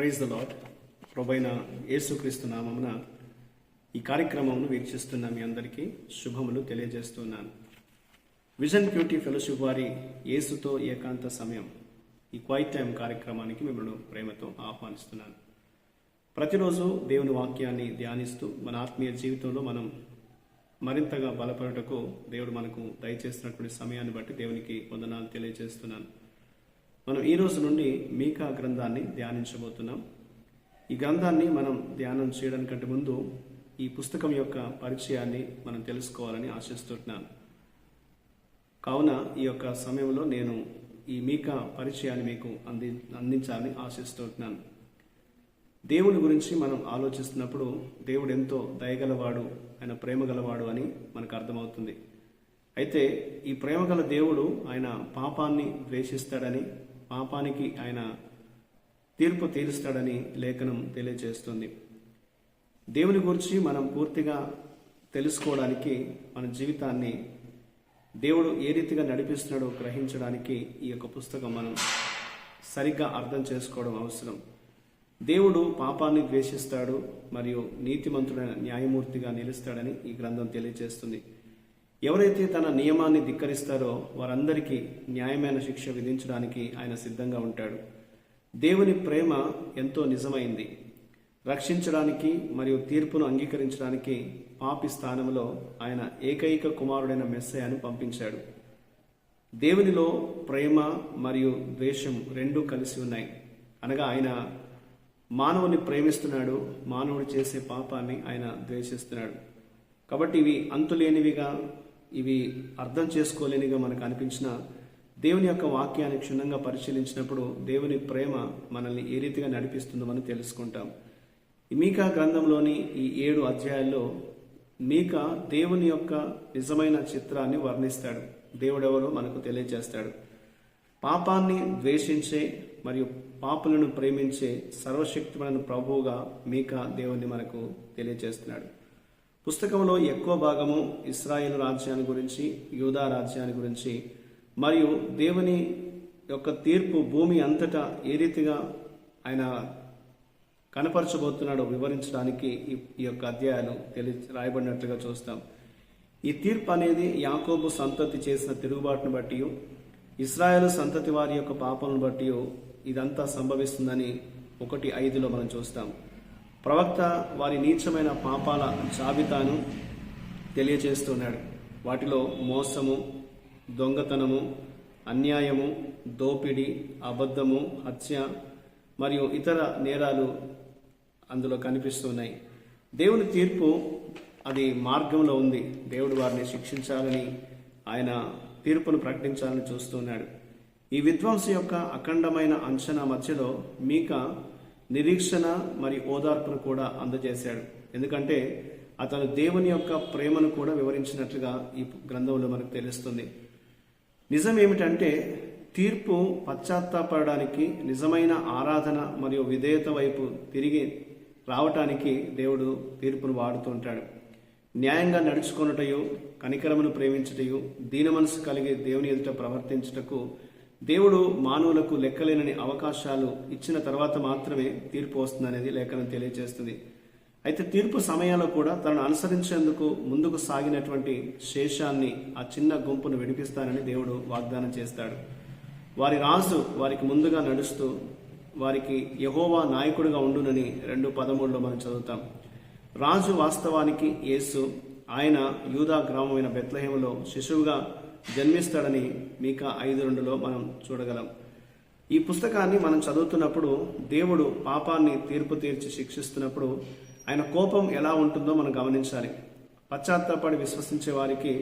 Praise the lord. ప్రభువైన యేసుక్రీస్తు నామమున ఈ కార్యక్రమమును వీక్షిస్తున్న మీ అందరికీ శుభములు తెలియజేస్తున్నాను. విజన్ బ్యూటీ ఫెలోషిప్ వారి యేసుతో ఏకాంత సమయం ఈ క్వైట్ టైం కార్యక్రమానికి మిమ్మల్ని ప్రేమతో ఆహ్వానిస్తున్నాను. ప్రతిరోజు దేవుని వాక్యాన్ని ధ్యానిస్తూ మన ఆత్మీయ జీవితంలో మనం మరింతగా బలపడటకు దేవుడు మనకు దయచేస్తున్నటువంటి సమయాన్ని బట్టి దేవునికి వందనాలు తెలియజేస్తున్నాను. మనం ఈ రోజు నుండి మీకా గ్రంథాన్ని ధ్యానించబోతున్నాం. ఈ గ్రంథాన్ని మనం ధ్యానం చేయడానికంటే ముందు ఈ పుస్తకం యొక్క పరిచయాన్ని మనం తెలుసుకోవాలని ఆశిస్తున్నాను. కావున ఈ యొక్క సమయంలో నేను ఈ మీకా పరిచయాన్ని మీకు అందించాలని ఆశిస్తున్నాను. దేవుని గురించి మనం ఆలోచిస్తున్నప్పుడు దేవుడు ఎంతో దయగలవాడు, ఆయన ప్రేమ గలవాడు అని మనకు అర్థమవుతుంది. అయితే ఈ ప్రేమగల దేవుడు ఆయన పాపాన్ని ద్వేషిస్తాడని, పాపానికి ఆయన తీర్పు తీరుస్తాడని లేఖనం తెలియజేస్తుంది. దేవుని గురించి మనం పూర్తిగా తెలుసుకోవడానికి, మన జీవితాన్ని దేవుడు ఏ రీతిగా నడిపిస్తున్నాడో గ్రహించడానికి ఈ యొక్క పుస్తకం మనం సరిగ్గా అర్థం చేసుకోవడం అవసరం. దేవుడు పాపాన్ని ద్వేషిస్తాడు మరియు నీతిమంతుడైన న్యాయమూర్తిగా నిలుస్తాడని ఈ గ్రంథం తెలియజేస్తుంది. ఎవరైతే తన నియమాన్ని ధిక్కరిస్తారో వారందరికీ న్యాయమైన శిక్ష విధించడానికి ఆయన సిద్ధంగా ఉంటాడు. దేవుని ప్రేమ ఎంతో నిజమైంది. రక్షించడానికి మరియు తీర్పును అంగీకరించడానికి పాపి స్థానంలో ఆయన ఏకైక కుమారుడైన మెస్సయ్యను పంపించాడు. దేవునిలో ప్రేమ మరియు ద్వేషం రెండూ కలిసి ఉన్నాయి. అనగా ఆయన మానవుని ప్రేమిస్తున్నాడు, మానవుడు చేసే పాపాన్ని ఆయన ద్వేషిస్తున్నాడు. కాబట్టి ఇవి అంతులేనివిగా, ఇవి అర్థం చేసుకోలేనిగా మనకు అనిపించిన దేవుని యొక్క వాక్యాన్ని క్షుణ్ణంగా పరిశీలించినప్పుడు దేవుని ప్రేమ మనల్ని ఏ రీతిగా నడిపిస్తుందో మనం తెలుసుకుంటాం. ఈ మీకా గ్రంథంలోని ఈ 7 అధ్యాయాల్లో మీకా దేవుని యొక్క నిజమైన చిత్రాన్ని వర్ణిస్తాడు. దేవుడెవరో మనకు తెలియజేస్తాడు. పాపాన్ని ద్వేషించే మరియు పాపులను ప్రేమించే సర్వశక్తిమైన ప్రభువుగా మీకా దేవుని మనకు తెలియజేస్తున్నాడు. పుస్తకంలో ఎక్కువ భాగము ఇశ్రాయేలు రాజ్యాన్ని గురించి, యూదా రాజ్యాన్ని గురించి మరియు దేవుని యొక్క తీర్పు భూమి అంతటా ఏ రీతిగా ఆయన కనపరచబోతున్నాడో వివరించడానికి ఈ యొక్క అధ్యాయాలు రాయబడినట్లుగా చూస్తాం. ఈ తీర్పు అనేది యాకోబు సంతతి చేసిన తిరుగుబాటును బట్టి, ఇశ్రాయేలు సంతతి వారి యొక్క పాపలను బట్టి ఇదంతా సంభవిస్తుందని 1:5 మనం చూస్తాం. ప్రవక్త వారి నీచమైన పాపాల జాబితాను తెలియజేస్తున్నాడు. వాటిలో మోసము, దొంగతనము, అన్యాయము, దోపిడి, అబద్ధము, హత్య మరియు ఇతర నేరాలు అందులో కనిపిస్తున్నాయి. దేవుని తీర్పు అది మార్గంలో ఉంది. దేవుడు వారిని శిక్షించాలని, ఆయన తీర్పును ప్రకటించాలని చూస్తున్నాడు. ఈ విధ్వంస యొక్క అఖండమైన అంచనా మధ్యలో మీకా నిరీక్షణ మరియు ఓదార్పును కూడా అందజేశాడు. ఎందుకంటే అతను దేవుని యొక్క ప్రేమను కూడా వివరించినట్లుగా ఈ గ్రంథంలో మనకు తెలుస్తుంది. నిజం ఏమిటంటే తీర్పు పశ్చాత్తాపడడానికి, నిజమైన ఆరాధన మరియు విధేయత వైపు తిరిగి రావటానికి దేవుడు తీర్పును వాడుతూ ఉంటాడు. న్యాయంగా నడుచుకొనుటయు, కనికరమును ప్రేమించుటయు, దీన మనసు కలిగి దేవుని ఎదుట ప్రవర్తించుటకు దేవుడు మానవులకు లెక్కలేనని అవకాశాలు ఇచ్చిన తర్వాత మాత్రమే తీర్పు వస్తుందనేది లేఖనం తెలియజేస్తుంది. అయితే తీర్పు సమయాల్లో కూడా తనను అనుసరించేందుకు ముందుకు సాగినటువంటి శేషాన్ని, ఆ చిన్న గుంపును విడిపిస్తానని దేవుడు వాగ్దానం చేస్తాడు. వారి రాజు వారికి ముందుగా నడుస్తూ వారికి యెహోవా నాయకుడిగా ఉండునని 2:13 మనం చదువుతాం. రాజు వాస్తవానికి యేసు. ఆయన యూదా గ్రామమైన బెత్లెహేములో శిశువుగా జన్మిస్తాడని మీకా 5:2 మనం చూడగలం. ఈ పుస్తకాన్ని మనం చదువుతున్నప్పుడు దేవుడు పాపాన్ని తీర్పు తీర్చి శిక్షిస్తున్నప్పుడు ఆయన కోపం ఎలా ఉంటుందో మనం గమనించాలి. పశ్చాత్తాపడి విశ్వసించే వారికి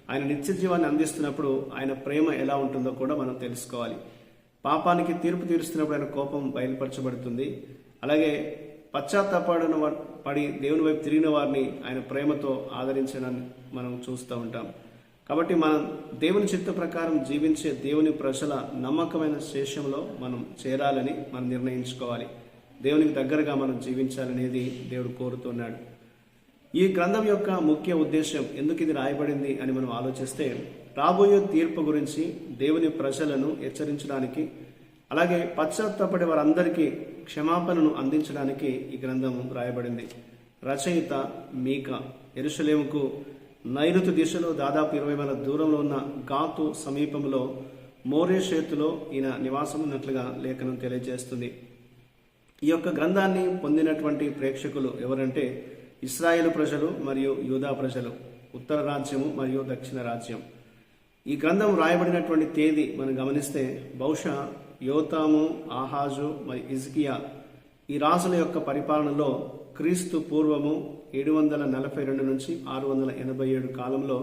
ఆయన నిత్య జీవాన్ని అందిస్తున్నప్పుడు ఆయన ప్రేమ ఎలా ఉంటుందో కూడా మనం తెలుసుకోవాలి. పాపానికి తీర్పు తీరుస్తున్నప్పుడు ఆయన కోపం బయలుపరచబడుతుంది. అలాగే పడి దేవుని వైపు తిరిగిన వారిని ఆయన ప్రేమతో ఆదరించడాన్ని మనం చూస్తూ ఉంటాం. కాబట్టి మనం దేవుని చిత్త ప్రకారం జీవించే దేవుని ప్రజల నమ్మకమైన శేషంలో మనం చేరాలని మనం నిర్ణయించుకోవాలి. దేవునికి దగ్గరగా మనం జీవించాలనేది దేవుడు కోరుతున్నాడు. ఈ గ్రంథం యొక్క ముఖ్య ఉద్దేశం, ఎందుకు ఇది రాయబడింది అని మనం ఆలోచిస్తే, రాబోయే తీర్పు గురించి దేవుని ప్రజలను హెచ్చరించడానికి అలాగే పశ్చాత్తాపడే వారందరికీ క్షమాపణను అందించడానికి ఈ గ్రంథము రాయబడింది. రచయిత మీకా. యెరూషలేముకు నైరుతి దిశలో దాదాపు 20 మైళ్ళ దూరంలో ఉన్న గాతు సమీపంలో మోరేషేతులో ఈయన నివాసం ఉన్నట్లుగా లేఖనం తెలియజేస్తుంది. ఈ యొక్క గ్రంథాన్ని పొందినటువంటి ప్రేక్షకులు ఎవరంటే ఇశ్రాయేలు ప్రజలు మరియు యూదా ప్రజలు, ఉత్తర రాజ్యము మరియు దక్షిణ రాజ్యం. ఈ గ్రంథం రాయబడినటువంటి తేదీ మనం గమనిస్తే బహుశా యోతాము, ఆహాజు మరియు హిజ్కియా ఈ రాజుల యొక్క పరిపాలనలో క్రీస్తు పూర్వము 742 నుంచి 687 కాలంలో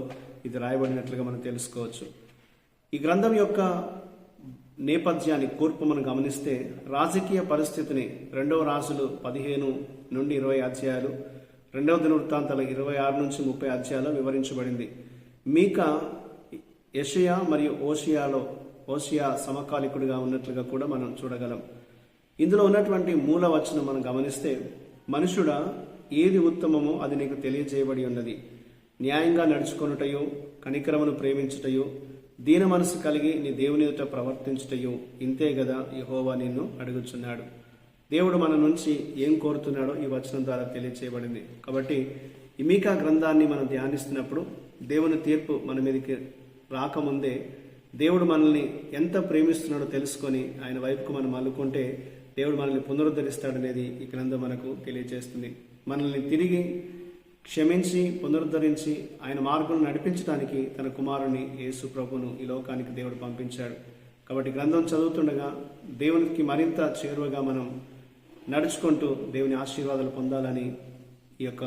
ఇది రాయబడినట్లుగా మనం తెలుసుకోవచ్చు. ఈ గ్రంథం యొక్క నేపథ్యాన్ని కూర్పు మనం గమనిస్తే రాజకీయ పరిస్థితిని 2వ రాజులు 15 నుండి 20 అధ్యాయాలు, 2వ దినవృత్తాంతాలు 26 నుంచి 30 అధ్యాయాలు వివరించబడింది. మీకా యెషయా మరియు ఓషియా సమకాలికుడిగా ఉన్నట్లుగా కూడా మనం చూడగలం. ఇందులో ఉన్నటువంటి మూల వచనం మనం గమనిస్తే, మనుషుడా, ఏది ఉత్తమమో అది నీకు తెలియజేయబడి ఉన్నది. న్యాయంగా నడుచుకొనుటయు, కనికరమును ప్రేమించుటయు, దీన మనసు కలిగి నీ దేవుని ఎదుట ప్రవర్తించుటయు ఇంతే గదా యెహోవా నిన్ను అడుగుచున్నాడు. దేవుడు మన నుంచి ఏం కోరుతున్నాడో ఈ వచనం ద్వారా తెలియజేయబడింది. కాబట్టి ఈ మీకా గ్రంథాన్ని మనం ధ్యానిస్తున్నప్పుడు దేవుని తీర్పు మన మీదకి రాకముందే దేవుడు మనల్ని ఎంత ప్రేమిస్తున్నాడో తెలుసుకొని ఆయన వైపుకు మనం మల్లుకుంటే దేవుడు మనల్ని పునరుద్ధరిస్తాడనేది ఈ గ్రంథం మనకు తెలియజేస్తుంది. మనల్ని తిరిగి క్షమించి పునరుద్ధరించి ఆయన మార్గం నడిపించడానికి తన కుమారుని యేసు ప్రభును ఈ లోకానికి దేవుడు పంపించాడు. కాబట్టి గ్రంథం చదువుతుండగా దేవునికి మరింత చేరువగా మనం నడుచుకుంటూ దేవుని ఆశీర్వాదాలు పొందాలని, ఈ యొక్క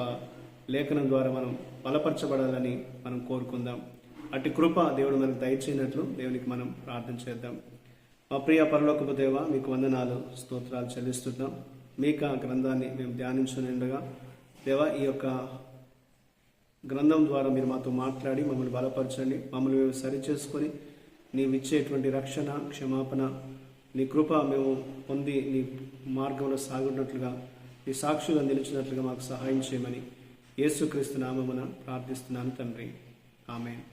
లేఖనం ద్వారా మనం బలపరచబడాలని మనం కోరుకుందాం. అట్టి కృప దేవుడు మనకు దయచేయనట్లు దేవునికి మనం ప్రార్థన చేద్దాం. మా ప్రియ పరలోకపు దేవ, మీకు వందనాలు, స్తోత్రాలు చెల్లిస్తున్నాం. మీకా గ్రంథాన్ని మేము ధ్యానించుండగా దేవ, ఈ యొక్క గ్రంథం ద్వారా మీరు మాతో మాట్లాడి మమ్మల్ని బలపరచండి. మమ్మల్ని మేము సరిచేసుకొని నీవు ఇచ్చేటువంటి రక్షణ, క్షమాపణ, నీ కృప మేము పొంది నీ మార్గంలో సాగున్నట్లుగా, నీ సాక్షులుగా నిలిచినట్లుగా మాకు సహాయం చేయమని యేసుక్రీస్తు నామమున ప్రార్థిస్తున్నాను తండ్రి, ఆమేన్.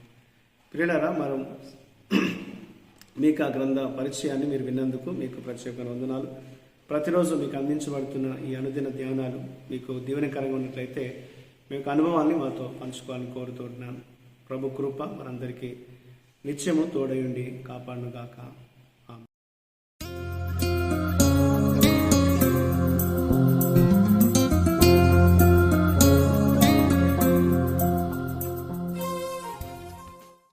ప్రియులారా, మనం మీకా గ్రంథ పరిచయాన్ని మీరు విన్నందుకు మీకు ప్రత్యేకమైన వందనాలు. ప్రతిరోజు మీకు అందించబడుతున్న ఈ అనుదిన ధ్యానాలు మీకు దీవెనకరంగా ఉన్నట్లయితే మీకు అనుభవాన్ని మాతో పంచుకోవాలని కోరుతున్నాను. ప్రభు కృప మనందరికీ నిత్యము తోడయుండి కాపాడునుగాక.